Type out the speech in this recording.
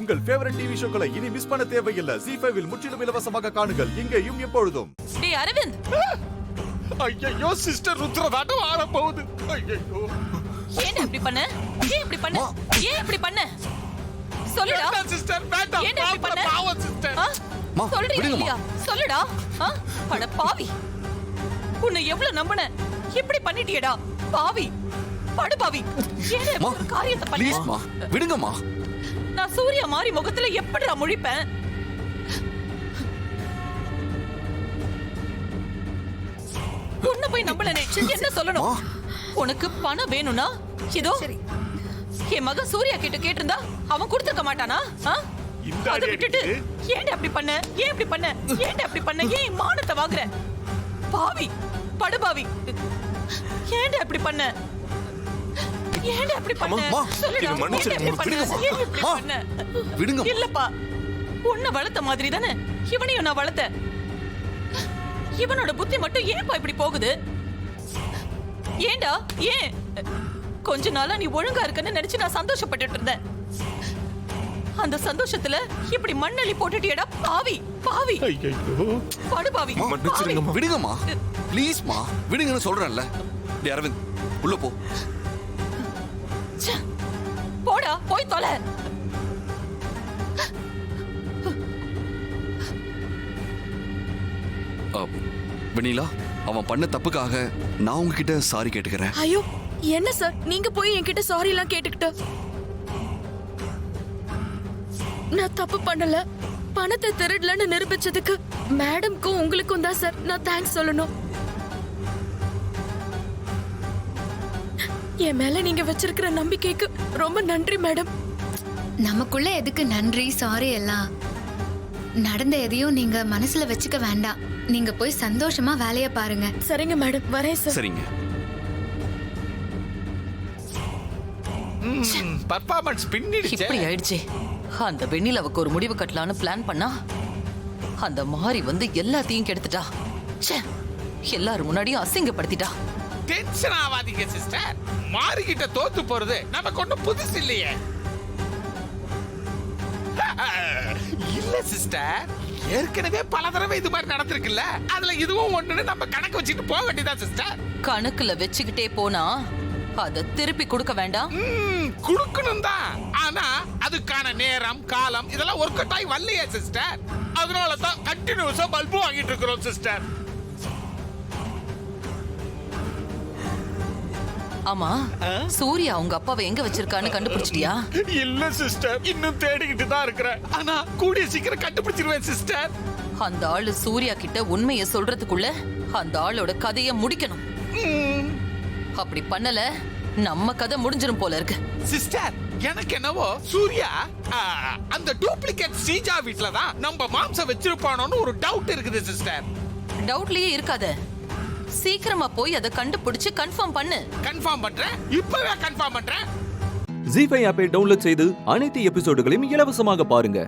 உங்கள் favourite TV ஷோக்களை இனி miss பண்ண தேவையில்லை. ZEE5 இல் முற்றிலும் இலவசமாக காணுங்கள். இங்கேயும் எப்பொழுதும். டேய் அரவிந்த், ஐயோ சிஸ்டர் ருத்ரதாட்டம் ஆற போகுது. ஐயோ ஏன் இப்படி பண்ண? ஏன் இப்படி பண்ண? ஏன் இப்படி பண்ண? சொல்லுடா சிஸ்டர், வேண்டாம். ஏன் இப்படி பண்ண? பாவம் சிஸ்டர். சொல்றியா இல்லையா? சொல்லுடா. அட பாவி, உன்னை எவ்வளவு நம்பின, இப்படி பண்ணிட்டியடா பாவி, படு பாவி. ஏன் ஒரு காரியத்தை பண்ண? ப்ளீஸ்மா விடுங்கம்மா. நான் சூர்யா மாறி முகத்துல எப்படிடா முழிப்பேன்? உன்னை போய் நம்பலனே, என்ன சொல்லணும்? உனக்கு பணம் வேணும்னா இதோ என் மகன் சூர்யா கிட்ட கேட்டிருந்தா அவன் கொடுத்துக்க மாட்டானா? அதை விட்டுட்டு ஏன் அப்படி பண்ண? ஏன் இப்படி பண்ண? ஏன் அப்படி பண்ண? ஏன் மானத்தை வாங்குற பாவி, படு பாவி? ஏன் அப்படி பண்ண? ஏன் அப்படி பண்ண? சொல்லுடா, ஏன் இப்படி பண்ண? விடுங்க. இல்லப்பா, உன்னை வளர்த்த மாதிரி தானே இவனையும் நான் வளர்த்தேன். இவனோட புத்தி மட்டும் ஏன்பா இப்படி போகுது? ஏண்டா ஏன்? கொஞ்ச நாளா நீ ஒழுங்கா இருக்கன்னு நினைச்சு நான் சந்தோஷப்பட்டுட்டு இருந்தேன். அந்த சந்தோஷத்துல இப்படி மண்ணள்ளி போட்டுட்டியடா பாவி, பாவி. ஐயோ படு பாவி. விடுங்கம்மா ப்ளீஸ்மா, விடுங்கன்னு சொல்றேன்ல. டேய் அரவிந்த், உள்ள போ. போடா, போய் தொலை. வெண்ணிலா, அவன் பண்ண தப்புக்காக நான் உங்ககிட்ட சாரி கேட்டுக்கிறேன். ஐயோ என்ன சார், நீங்க போய் என்கிட்ட சாரி எல்லாம் கேட்டுக்கிட்ட? நான் தப்பு பண்ணல. பணத்தை திருடலன்னு நிரூபிச்சதுக்கு மேடம்க்கும் உங்களுக்கும் தான் சார் நான் தேங்க்ஸ் சொல்லணும். என் மேல நீங்க வச்சிருக்கிற நம்பிக்கைக்கு ரொம்ப நன்றி மேடம். நமக்குள்ள எதுக்கு நன்றி சாரி எல்லாம்? நடந்த எதையும் நீங்க மனசுல வச்சுக்க வேண்டாம். நீங்க போய் சந்தோஷமா வேலைய பாருங்க. சரிங்க மேடம், வரேன் சார். சரிங்க. பர்ஃபார்மன்ஸ் பின்னிடுச்சே. இப்படி ஆயிடுச்சே. அந்த வெண்ணிலாவுக்கு ஒரு முடிவு கட்டலான்னு பிளான் பண்ணா அந்த மாறி வந்து எல்லாத்தையும் கெடுத்துட்டா. எல்லாரும் முன்னாடியும் அசிங்கப்படுத்திட்டா. டென்ஷன் ஆகாதீங்க சிஸ்டர். மாறிக்கிட்ட தோத்து போறது நமக்கு ஒண்ணும் புதுசு இல்லையே. இல்ல சிஸ்டர், ஏற்கனவே பல தடவை இது மாதிரி நடந்திருக்குல்ல. அதுல இதுவும் ஒண்ணுன்னு நம்ம கணக்கு வச்சுட்டு போக வேண்டியதா சிஸ்டர். கணக்குல வச்சுக்கிட்டே போனா அத திருப்பி கொடுக்க வேண்டாம். குடுக்கணும் தான், ஆனா அதுக்கான நேரம் காலம் இதெல்லாம் ஒர்க் அவுட் ஆகி வரலையே சிஸ்டர். அதனால தான் கண்டினியூஸா பல்பு வாங்கிட்டு இருக்கிறோம் சிஸ்டர். ஆமா, சூர்யா உங்க அப்பாவை எங்க வச்சிருக்கான்னு கண்டுபிடிச்சிட்டியா? இல்ல சிஸ்டர், இன்னும் தேடிக்கிட்டு தான் இருக்கிறேன். ஆனா கூடிய சீக்கிரம் கண்டுபிடிச்சிருவேன் சிஸ்டர். அந்த ஆளு சூர்யா கிட்ட உண்மையை சொல்றதுக்குள்ள அந்த ஆளோட கதைய முடிக்கணும். அப்படி பண்ணல நம்ம கதை முடிஞ்சிரும் போல இருக்கு. சிஸ்டர், எனக்கு என்னவோ சூர்யா அந்த டூப்ளிகேட் சீஜா வீட்ல தான் நம்ம மாம்சம் வச்சிருப்பானோன்னு ஒரு டவுட் இருக்குது சிஸ்டர். டவுட்லயே இருக்காத, சீக்கிரமா போய் அதை கண்டுபிடிச்சு கன்ஃபார்ம் பண்ணு. கன்ஃபார்ம் பண்றேன், இப்பவே கன்ஃபார்ம் பண்றேன். ZEE5 ஆப்பை டவுன்லோட் செய்து அனைத்து எபிசோடுகளையும் இலவசமாக பாருங்க.